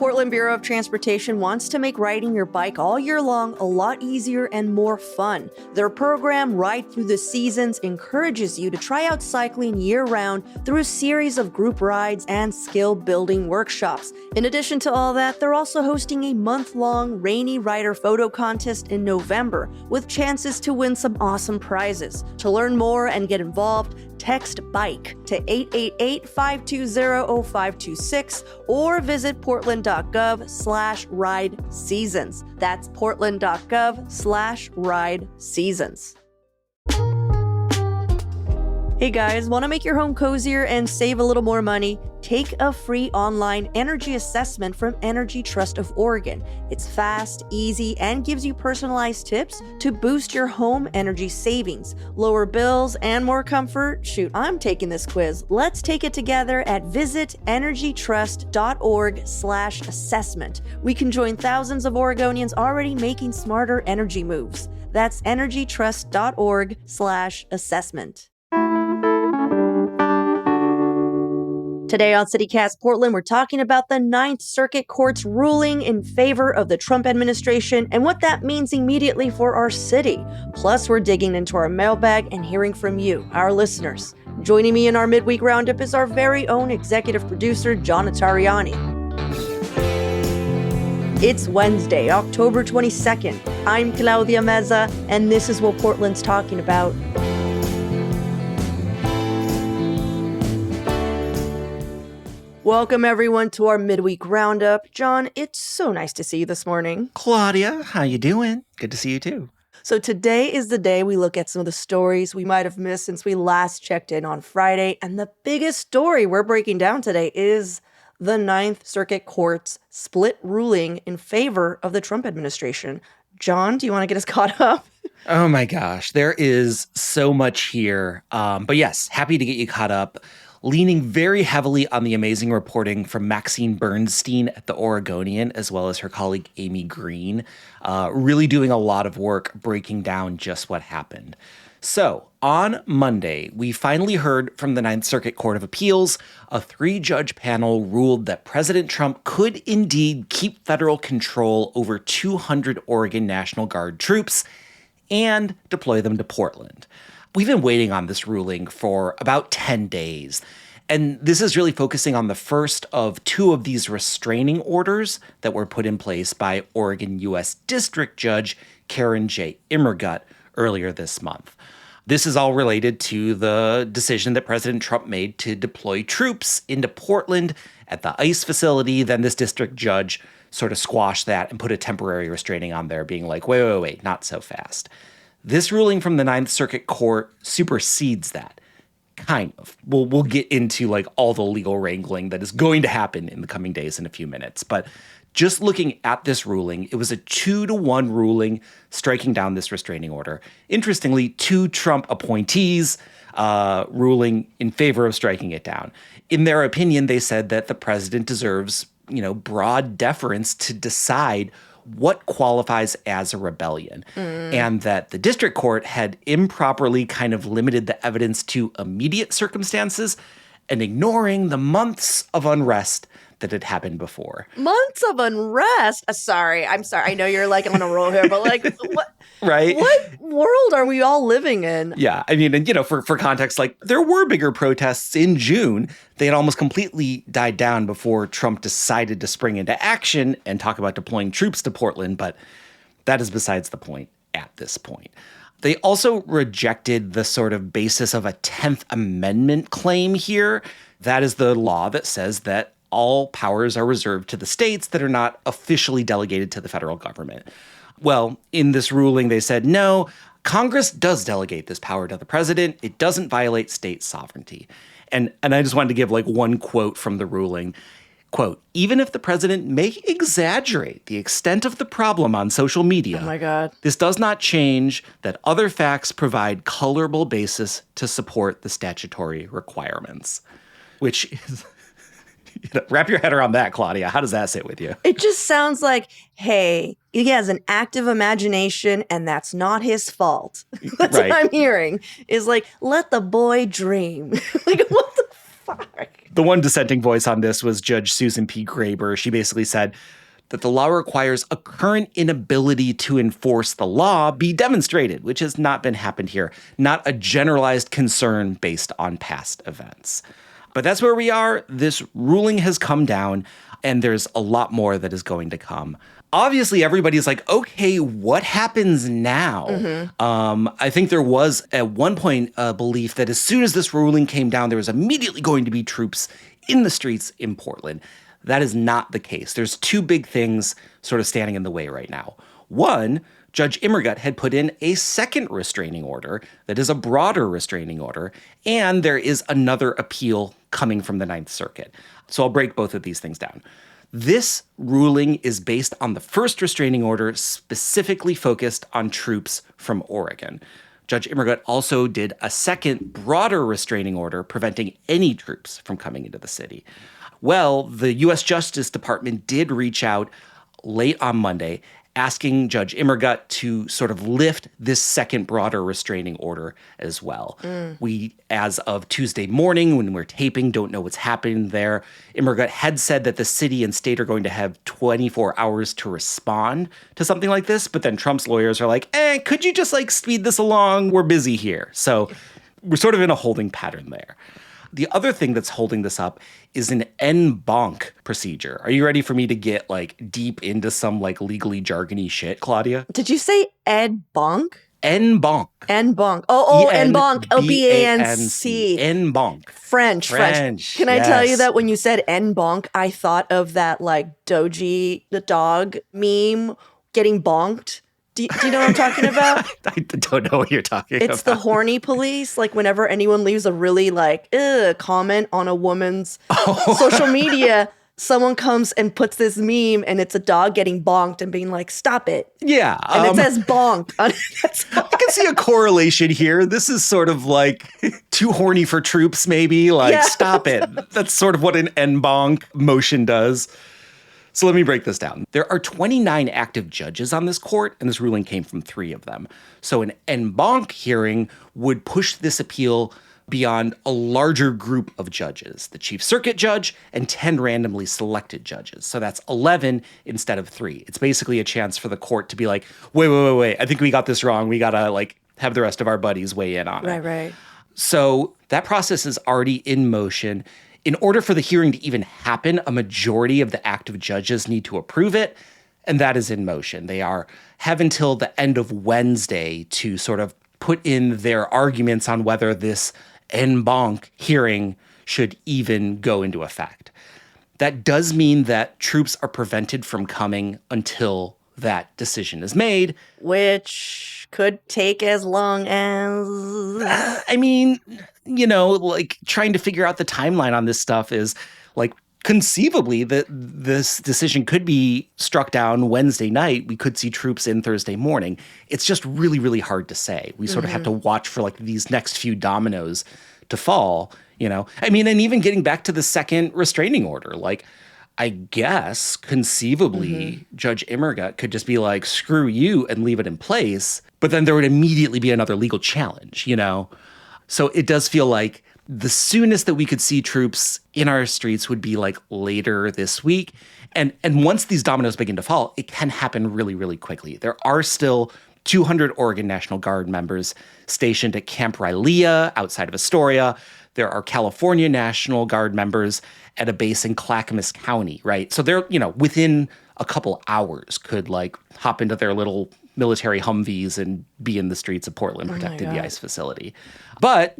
Portland Bureau of Transportation wants to make riding your bike all year long a lot easier and more fun. Their program, Ride Through the Seasons, encourages you to try out cycling year-round through a series of group rides and skill-building workshops. In addition to all that, they're also hosting a month-long Rainy Rider photo contest in November, with chances to win some awesome prizes. To learn more and get involved, text BIKE to 888-520-0526 or visit portland.gov/ride seasons. That's portland.gov/ride seasons. Hey guys, want to make your home cozier and save a little more money? Take a free online energy assessment from Energy Trust of Oregon. It's fast, easy, and gives you personalized tips to boost your home energy savings, lower bills, and more comfort. Shoot, I'm taking this quiz. Let's take it together at visitenergytrust.org/assessment. We can join thousands of Oregonians already making smarter energy moves. That's energytrust.org/assessment. Today on CityCast Portland, we're talking about the Ninth Circuit Court's ruling in favor of the Trump administration and what that means immediately for our city. Plus, we're digging into our mailbag and hearing from you, our listeners. Joining me in our midweek roundup is our very own executive producer, John Notarianni. It's Wednesday, October 22nd. I'm Claudia Meza, and this is what Portland's talking about. Welcome, everyone, to our midweek roundup. John, it's so nice to see you this morning. Claudia, how you doing? Good to see you, too. So today is the day we look at some of the stories we might have missed since we last checked in on Friday. And the biggest story we're breaking down today is the Ninth Circuit Court's split ruling in favor of the Trump administration. John, do you want to get us caught up? Oh, my gosh. There is so much here. But yes, happy to get you caught up. Leaning very heavily on the amazing reporting from Maxine Bernstein at the Oregonian, as well as her colleague Amy Green, really doing a lot of work breaking down just what happened. So on Monday, we finally heard from the Ninth Circuit Court of Appeals. A 3-judge panel ruled that President Trump could indeed keep federal control over 200 Oregon National Guard troops and deploy them to Portland. We've been waiting on this ruling for about 10 days, and this is really focusing on the first of 2 of these restraining orders that were put in place by Oregon U.S. District Judge Karen J. Immergut earlier this month. This is all related to the decision that President Trump made to deploy troops into Portland at the ICE facility. Then this district judge sort of squashed that and put a temporary restraining on there, being like, wait, not so fast. This ruling from the Ninth Circuit Court supersedes that, kind of. We'll get into like all the legal wrangling that is going to happen in the coming days in a few minutes. But just looking at this ruling, it was a 2-1 ruling striking down this restraining order. Interestingly, 2 Trump appointees ruling in favor of striking it down. In their opinion, they said that the president deserves, broad deference to decide what qualifies as a rebellion, and that the district court had improperly kind of limited the evidence to immediate circumstances and ignoring the months of unrest that had happened before. Months of unrest? I'm sorry. I know you're like on a roll here, but like, what? Right? What world are we all living in? Yeah. I mean, and for context, like there were bigger protests in June. They had almost completely died down before Trump decided to spring into action and talk about deploying troops to Portland. But that is besides the point at this point. They also rejected the sort of basis of a 10th Amendment claim here. That is the law that says that all powers are reserved to the states that are not officially delegated to the federal government. Well, in this ruling, they said, no, Congress does delegate this power to the president. It doesn't violate state sovereignty. And I just wanted to give like one quote from the ruling. Quote, even if the president may exaggerate the extent of the problem on social media, oh my God, this does not change that other facts provide colorable basis to support the statutory requirements, which is... wrap your head around that, Claudia. How does that sit with you? It just sounds like, hey, he has an active imagination and that's not his fault. That's right. what I'm hearing is like, let the boy dream. Like, what the fuck? The one dissenting voice on this was Judge Susan P. Graber. She basically said that the law requires a current inability to enforce the law be demonstrated, which has not been happened here, not a generalized concern based on past events. But that's where we are. This ruling has come down, and there's a lot more that is going to come. Obviously, everybody's like, okay, what happens now? I think there was at one point a belief that as soon as this ruling came down, there was immediately going to be troops in the streets in Portland. That is not the case. There's two big things sort of standing in the way right now. One, Judge Immergut had put in a second restraining order that is a broader restraining order, and there is another appeal coming from the Ninth Circuit. So I'll break both of these things down. This ruling is based on the first restraining order specifically focused on troops from Oregon. Judge Immergut also did a second broader restraining order preventing any troops from coming into the city. Well, the U.S. Justice Department did reach out late on Monday asking Judge Immergut to sort of lift this second broader restraining order as well. We, as of Tuesday morning, when we're taping, don't know what's happening there. Immergut had said that the city and state are going to have 24 hours to respond to something like this, but then Trump's lawyers are like, could you just speed this along? We're busy here. So we're sort of in a holding pattern there. The other thing that's holding this up is an en banc procedure. Are you ready for me to get deep into some legally jargony shit, Claudia? Did you say Ed Bonk? En banc. En banc. Oh, en banc. LBANC. En banc. French. Can I tell you that when you said en banc, I thought of that Doji, the dog meme, getting bonked. Do you know what I'm talking about? I don't know what you're talking about. It's the horny police. Whenever anyone leaves a really comment on a woman's social media, someone comes and puts this meme and it's a dog getting bonked and being like, stop it. Yeah. And it says bonk. I can see a correlation here. This is sort of too horny for troops, maybe. Stop it. That's sort of what an en banc motion does. So let me break this down. There are 29 active judges on this court, and this ruling came from 3 of them. So an en banc hearing would push this appeal beyond a larger group of judges, the Chief Circuit Judge and 10 randomly selected judges. So that's 11 instead of 3. It's basically a chance for the court to be like, wait, I think we got this wrong. We got to have the rest of our buddies weigh in on it. Right. So that process is already in motion. In order for the hearing to even happen, a majority of the active judges need to approve it, and that is in motion. They have until the end of Wednesday to sort of put in their arguments on whether this en banc hearing should even go into effect. That does mean that troops are prevented from coming until that decision is made. Which could take as long as... trying to figure out the timeline on this stuff is conceivably that this decision could be struck down Wednesday night. We could see troops in Thursday morning. It's just really, really hard to say. We sort of have to watch for these next few dominoes to fall, and even getting back to the second restraining order, I guess conceivably Judge Immergut could just be like, screw you and leave it in place. But then there would immediately be another legal challenge, So it does feel like the soonest that we could see troops in our streets would be later this week. And once these dominoes begin to fall, it can happen really, really quickly. There are still 200 Oregon National Guard members stationed at Camp Rylea outside of Astoria. There are California National Guard members at a base in Clackamas County, right? So they're, within a couple hours could hop into their little military Humvees and be in the streets of Portland protecting the ICE facility. But,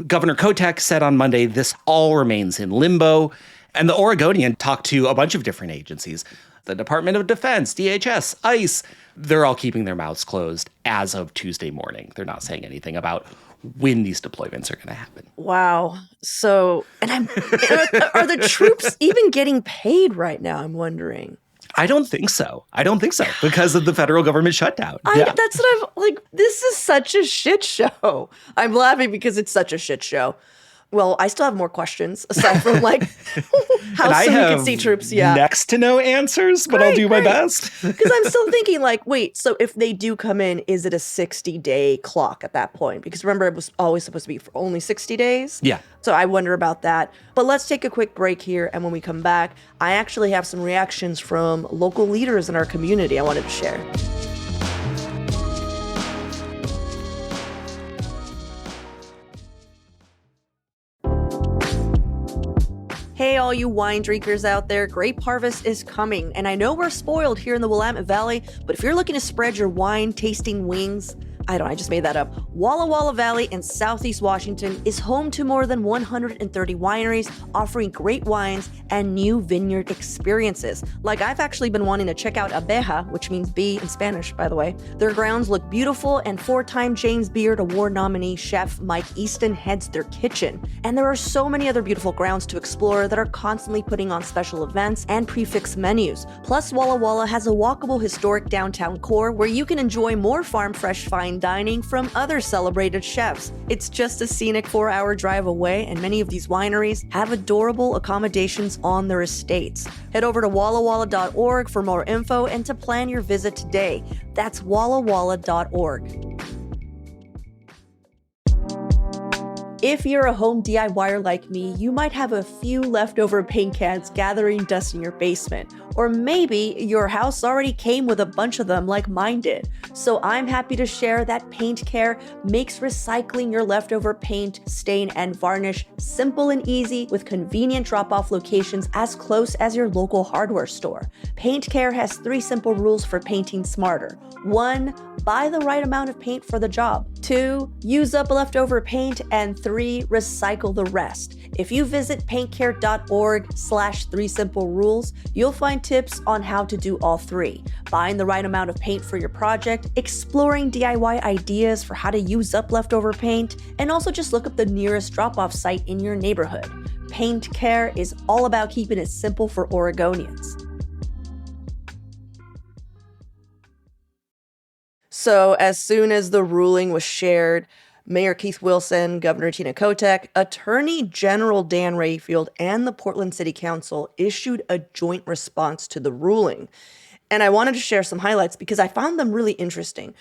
Governor Kotek said on Monday, this all remains in limbo. And the Oregonian talked to a bunch of different agencies, the Department of Defense, DHS, ICE. They're all keeping their mouths closed as of Tuesday morning. They're not saying anything about when these deployments are going to happen. Wow. So, are the troops even getting paid right now? I'm wondering. I don't think so because of the federal government shutdown. That's what I'm this is such a shit show. I'm laughing because it's such a shit show. Well, I still have more questions aside from like how And I soon we have can see troops. Yeah. next to no answers, but I'll do my best. Because I'm still thinking like, wait, so if they do come in, is it a 60-day clock at that point? Because remember, it was always supposed to be for only 60 days. Yeah. So I wonder about that. But let's take a quick break here. And when we come back, I actually have some reactions from local leaders in our community I wanted to share. Hey, all you wine drinkers out there, grape harvest is coming, and I know we're spoiled here in the Willamette Valley, but if you're looking to spread your wine tasting wings, I just made that up. Walla Walla Valley in Southeast Washington is home to more than 130 wineries offering great wines and new vineyard experiences. Like I've actually been wanting to check out Abeja, which means bee in Spanish, by the way. Their grounds look beautiful, and 4-time James Beard Award nominee chef Mike Easton heads their kitchen. And there are so many other beautiful grounds to explore that are constantly putting on special events and prefix menus. Plus, Walla Walla has a walkable historic downtown core where you can enjoy more farm fresh fine dining from other celebrated chefs. It's just a scenic 4-hour drive away, and many of these wineries have adorable accommodations on their estates. Head over to wallawalla.org for more info and to plan your visit today. That's wallawalla.org. If you're a home DIYer like me, you might have a few leftover paint cans gathering dust in your basement. Or maybe your house already came with a bunch of them like mine did. So I'm happy to share that Paint Care makes recycling your leftover paint, stain, and varnish simple and easy with convenient drop-off locations as close as your local hardware store. Paint Care has 3 simple rules for painting smarter. 1, buy the right amount of paint for the job. 2, use up leftover paint. And 3, recycle the rest. If you visit paintcare.org/3simplerules, you'll find tips on how to do all 3. Buying the right amount of paint for your project, exploring DIY ideas for how to use up leftover paint, and also just look up the nearest drop-off site in your neighborhood. Paint Care is all about keeping it simple for Oregonians. So as soon as the ruling was shared, Mayor Keith Wilson, Governor Tina Kotek, Attorney General Dan Rayfield, and the Portland City Council issued a joint response to the ruling. And I wanted to share some highlights because I found them really interesting.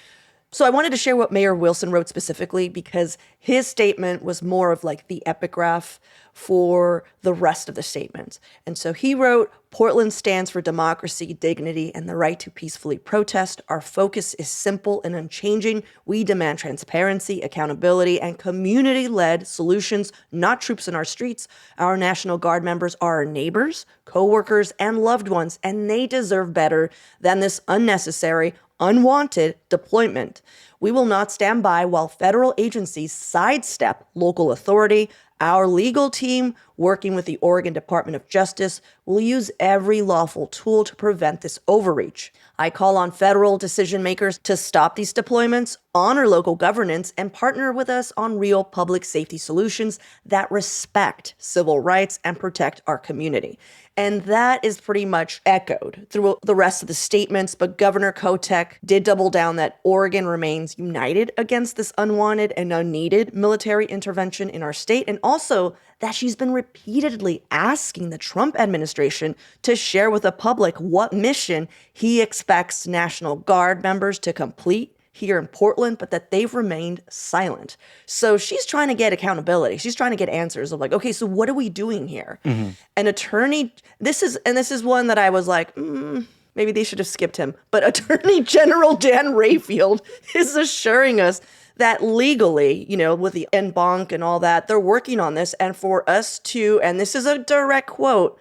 So I wanted to share what Mayor Wilson wrote specifically because his statement was more of like the epigraph for the rest of the statements. And so he wrote, Portland stands for democracy, dignity, and the right to peacefully protest. Our focus is simple and unchanging. We demand transparency, accountability, and community-led solutions, not troops in our streets. Our National Guard members are our neighbors, co-workers, and loved ones, and they deserve better than this unnecessary, unwanted deployment. We will not stand by while federal agencies sidestep local authority. Our legal team, working with the Oregon Department of Justice, will use every lawful tool to prevent this overreach. I call on federal decision makers to stop these deployments, honor local governance, and partner with us on real public safety solutions that respect civil rights and protect our community. And that is pretty much echoed through the rest of the statements, but Governor Kotek did double down that Oregon remains united against this unwanted and unneeded military intervention in our state, and also that she's been repeatedly asking the Trump administration to share with the public what mission he expects National Guard members to complete here in Portland, but that they've remained silent. So she's trying to get accountability. She's trying to get answers of like, okay, so what are we doing here? Mm-hmm. An attorney, this is one that I was like, maybe they should have skipped him. But Attorney General Dan Rayfield is assuring us that legally, with the en banc and all that, they're working on this. And for us to, and this is a direct quote,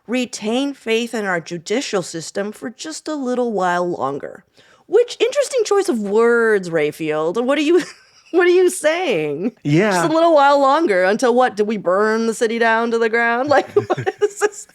retain faith in our judicial system for just a little while longer. Which interesting choice of words, Rayfield. What are you saying? Yeah. Just a little while longer until what? Did we burn the city down to the ground? Like, what is this?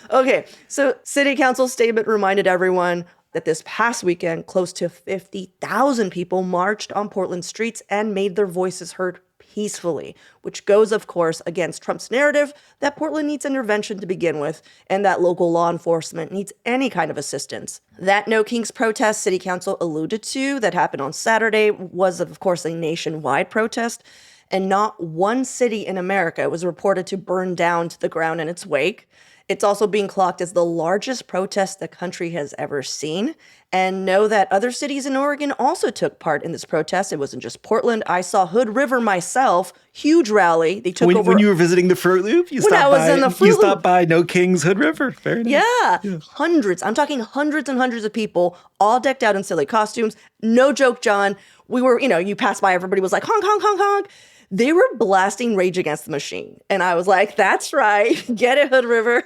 Okay, so City Council statement reminded everyone that this past weekend, close to 50,000 people marched on Portland streets and made their voices heard peacefully, which goes, of course, against Trump's narrative that Portland needs intervention to begin with and that local law enforcement needs any kind of assistance. That No Kings protest City Council alluded to that happened on Saturday was, of course, a nationwide protest. and not one city in America was reported to burn down to the ground in its wake. It's also being clocked as the largest protest the country has ever seen. And know that other cities in Oregon also took part in this protest. It wasn't just Portland. I saw Hood River myself, huge rally. They took over. When you were visiting the Fruit Loop, you stopped by No King's Hood River. Very nice. Yeah, hundreds. I'm talking hundreds and hundreds of people, all decked out in silly costumes. No joke, John. We were, you passed by, everybody was like, honk, honk, honk, honk. They were blasting Rage Against the Machine. And I was like, that's right. Get it, Hood River.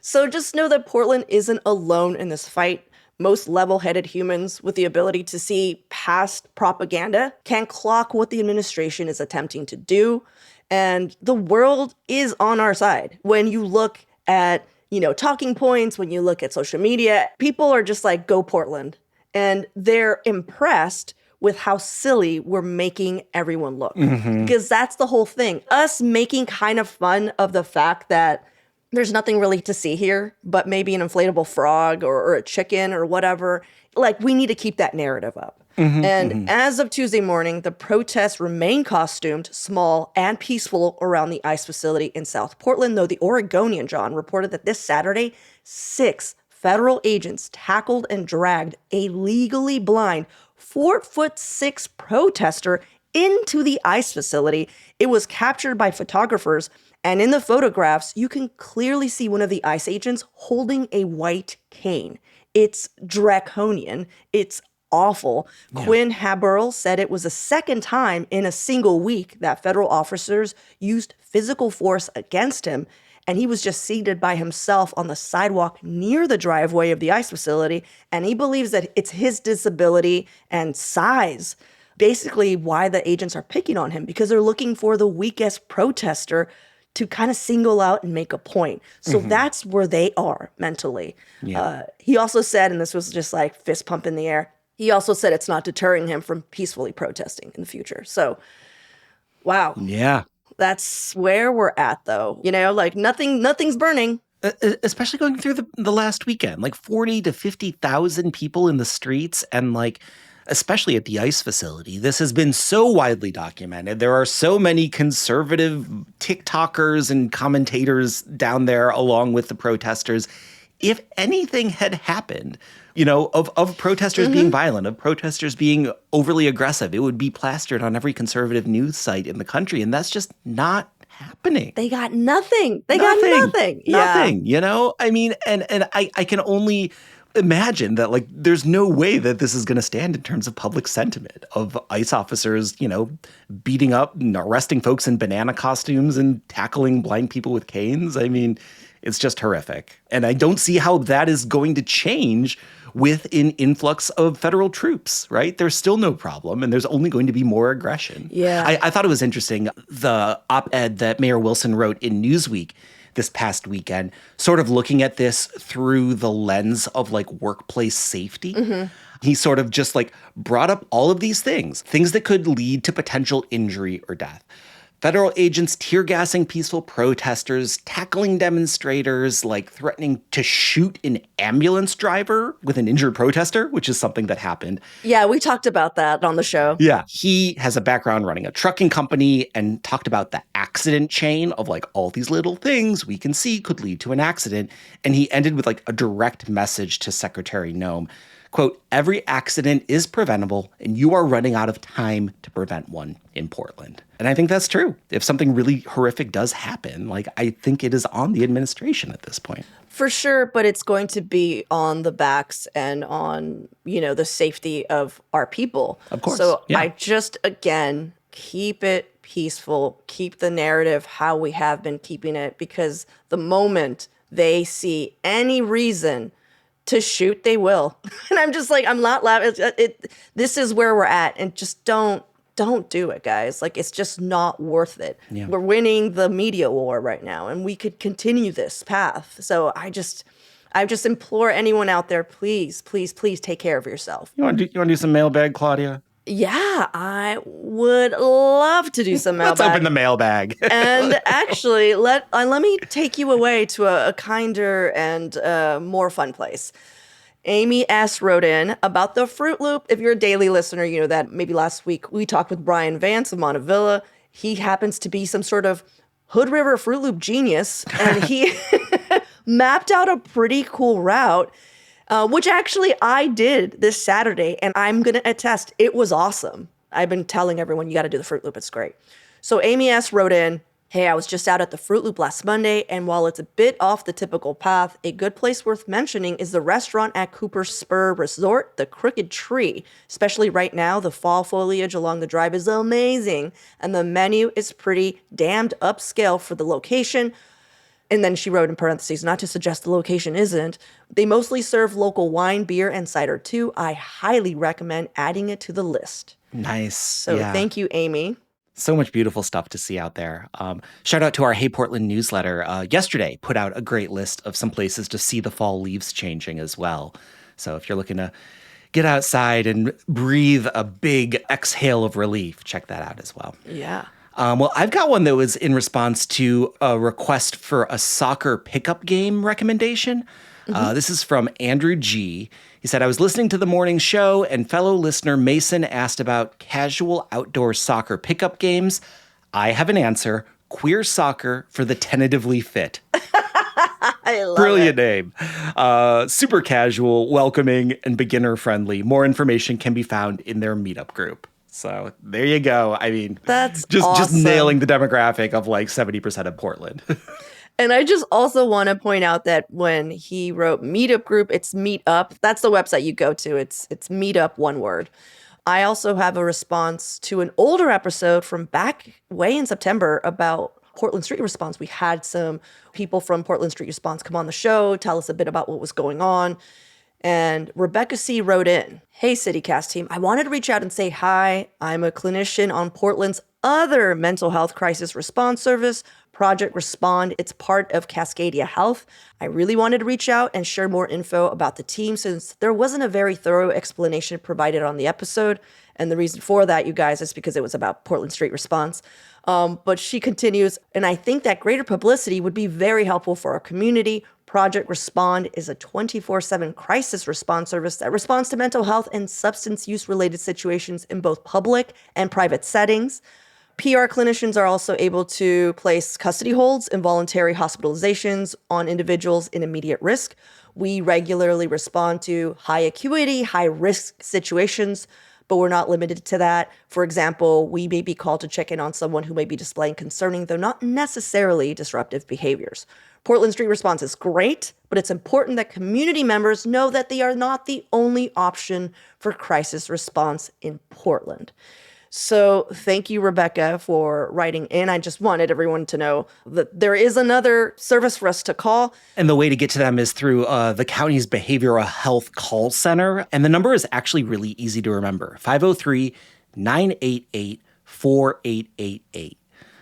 So just know that Portland isn't alone in this fight. Most level-headed humans with the ability to see past propaganda can clock what the administration is attempting to do. And the world is on our side. When you look at, talking points, when you look at social media, people are just like, go Portland. And they're impressed with how silly we're making everyone look. Because that's the whole thing. Us making kind of fun of the fact that there's nothing really to see here, but maybe an inflatable frog or a chicken or whatever. Like, we need to keep that narrative up. As of Tuesday morning, the protests remain costumed, small, and peaceful around the ICE facility in South Portland, though the Oregonian, John, reported that this Saturday, 6 federal agents tackled and dragged a legally blind 4'6" protester into the ICE facility. It was captured by photographers. And in the photographs, you can clearly see one of the ICE agents holding a white cane. It's draconian. It's awful. Yeah. Quinn Haberl said it was the second time in a single week that federal officers used physical force against him. And he was just seated by himself on the sidewalk near the driveway of the ICE facility. And he believes that it's his disability and size, basically why the agents are picking on him, because they're looking for the weakest protester to kind of single out and make a point. So that's where they are mentally. Yeah. He also said, and this was just like fist pump in the air, he also said it's not deterring him from peacefully protesting in the future. So, wow. Yeah. That's where we're at, though. Like nothing's burning. Especially going through the last weekend, like 40 to 50,000 people in the streets, and especially at the ICE facility. This has been so widely documented. There are so many conservative TikTokers and commentators down there along with the protesters. If anything had happened, of protesters being violent, of protesters being overly aggressive, it would be plastered on every conservative news site in the country. And that's just not happening. They got nothing. Got nothing. Nothing, I mean, and I can only imagine that there's no way that this is going to stand in terms of public sentiment of ICE officers, beating up and arresting folks in banana costumes and tackling blind people with canes. I mean, it's just horrific. And I don't see how that is going to change with an influx of federal troops, right? There's still no problem, and there's only going to be more aggression. Yeah. I thought it was interesting, the op-ed that Mayor Wilson wrote in Newsweek this past weekend, sort of looking at this through the lens of workplace safety. He sort of just brought up all of these things that could lead to potential injury or death. Federal agents tear gassing peaceful protesters, tackling demonstrators, threatening to shoot an ambulance driver with an injured protester, which is something that happened. Yeah, we talked about that on the show. Yeah. He has a background running a trucking company and talked about the accident chain of all these little things we can see could lead to an accident. And he ended with a direct message to Secretary Noem. Quote, every accident is preventable, and you are running out of time to prevent one in Portland. And I think that's true. If something really horrific does happen, I think it is on the administration at this point. For sure, but it's going to be on the backs and on, the safety of our people. Of course. So yeah. I just, again, keep it peaceful, keep the narrative how we have been keeping it, because the moment they see any reason to shoot, they will. And I'm just I'm not laughing. This is where we're at. And just don't do it, guys. It's just not worth it. Yeah. We're winning the media war right now, and we could continue this path. So I just implore anyone out there, please, please, please take care of yourself. You want to do some mailbag, Claudia? Yeah, I would love to do some mailbag. Let's open the mailbag. And actually, let me take you away to a kinder and more fun place. Amy S. wrote in about the Fruit Loop. If you're a daily listener, you know that maybe last week we talked with Brian Vance of Montevilla. He happens to be some sort of Hood River Fruit Loop genius, and he mapped out a pretty cool route, which actually I did this Saturday, and I'm going to attest, it was awesome. I've been telling everyone, you got to do the Fruit Loop. It's great. So Amy S. wrote in, hey, I was just out at the Fruit Loop last Monday, and while it's a bit off the typical path, a good place worth mentioning is the restaurant at Cooper Spur Resort, the Crooked Tree. Especially right now, the fall foliage along the drive is amazing, and the menu is pretty damned upscale for the location. And then she wrote in parentheses, not to suggest the location isn't. They mostly serve local wine, beer, and cider too. I highly recommend adding it to the list. Nice. So Thank you, Amy. So much beautiful stuff to see out there. Shout out to our Hey Portland newsletter. Yesterday put out a great list of some places to see the fall leaves changing as well. So if you're looking to get outside and breathe a big exhale of relief, check that out as well. Yeah. Well, I've got one that was in response to a request for a soccer pickup game recommendation. This is from Andrew G. He said, I was listening to the morning show and fellow listener Mason asked about casual outdoor soccer pickup games. I have an answer. Queer soccer for the tentatively fit. I love Brilliant it. name. Super casual, welcoming, and beginner friendly. More information can be found in their meetup group. So there you go. I mean, that's just awesome. nailing the demographic of like 70% of Portland. And I just also want to point out that when he wrote meetup group, it's Meetup. That's the website you go to. It's Meetup, one word. I also have a response to an older episode from back way in September about Portland Street Response. We had some people from Portland Street Response come on the show, tell us a bit about what was going on. And Rebecca C. wrote in, hey, CityCast team, I wanted to reach out and say hi. I'm a clinician on Portland's other mental health crisis response service, Project Respond. It's part of Cascadia Health. I really wanted to reach out and share more info about the team since there wasn't a very thorough explanation provided on the episode. And the reason for that, you guys, is because it was about Portland Street Response. But she continues, and I think that greater publicity would be very helpful for our community. Project Respond is a 24/7 crisis response service that responds to mental health and substance use related situations in both public and private settings. PR clinicians are also able to place custody holds and voluntary hospitalizations on individuals in immediate risk. We regularly respond to high acuity, high risk situations, but we're not limited to that. For example, we may be called to check in on someone who may be displaying concerning, though not necessarily disruptive behaviors. Portland Street Response is great, but it's important that community members know that they are not the only option for crisis response in Portland. So thank you, Rebecca, for writing in. I just wanted everyone to know that there is another service for us to call. And the way to get to them is through the county's behavioral health call center. And the number is actually really easy to remember, 503-988-4888.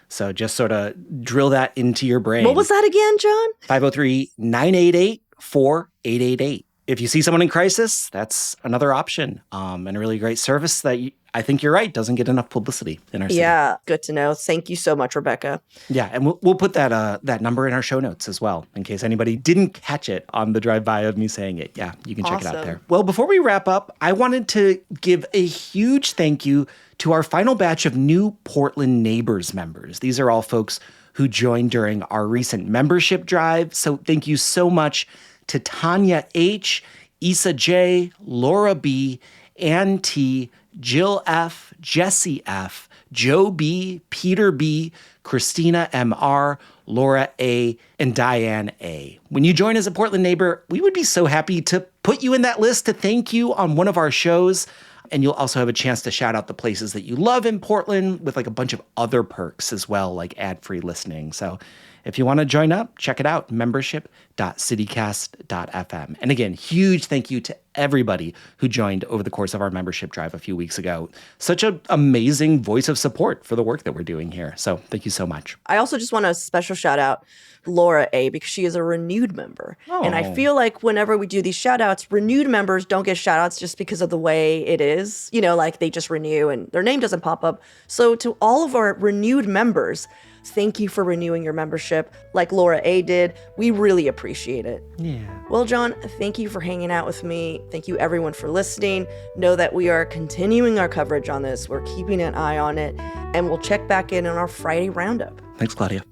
So just sort of drill that into your brain. What was that again, John? 503-988-4888. If you see someone in crisis, that's another option, and a really great service that I think you're right, doesn't get enough publicity in our city. Yeah, good to know. Thank you so much, Rebecca. Yeah, and we'll put that number in our show notes as well, in case anybody didn't catch it on the drive-by of me saying it. Yeah, you can check it out there. Well, before we wrap up, I wanted to give a huge thank you to our final batch of new Portland Neighbors members. These are all folks who joined during our recent membership drive, so thank you so much to Tanya H., Issa J., Laura B., Ann T., Jill F., Jesse F., Joe B., Peter B., Christina M.R., Laura A., and Diane A. When you join as a Portland neighbor, we would be so happy to put you in that list to thank you on one of our shows. And you'll also have a chance to shout out the places that you love in Portland with like a bunch of other perks as well, like ad-free listening. So if you want to join up, check it out, membership.citycast.fm. And again, huge thank you to everybody who joined over the course of our membership drive a few weeks ago. Such an amazing voice of support for the work that we're doing here. So thank you so much. I also just want a special shout out Laura A., because she is a renewed member. Oh. And I feel like whenever we do these shout outs, renewed members don't get shout outs just because of the way it is. You know, like they just renew and their name doesn't pop up. So to all of our renewed members, Thank you for renewing your membership like Laura A. did. We really appreciate it. Yeah. Well, John, thank you for hanging out with me. Thank you, everyone, for listening. Know that we are continuing our coverage on this. We're keeping an eye on it, and we'll check back in on our Friday roundup. Thanks, Claudia.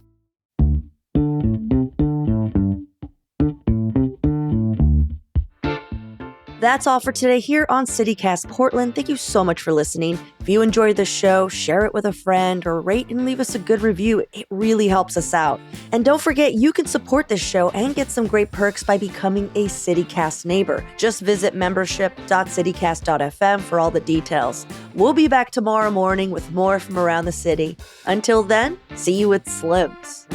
That's all for today here on CityCast Portland. Thank you so much for listening. If you enjoyed the show, share it with a friend or rate and leave us a good review. It really helps us out. And don't forget, you can support this show and get some great perks by becoming a CityCast neighbor. Just visit membership.citycast.fm for all the details. We'll be back tomorrow morning with more from around the city. Until then, see you at Slim's.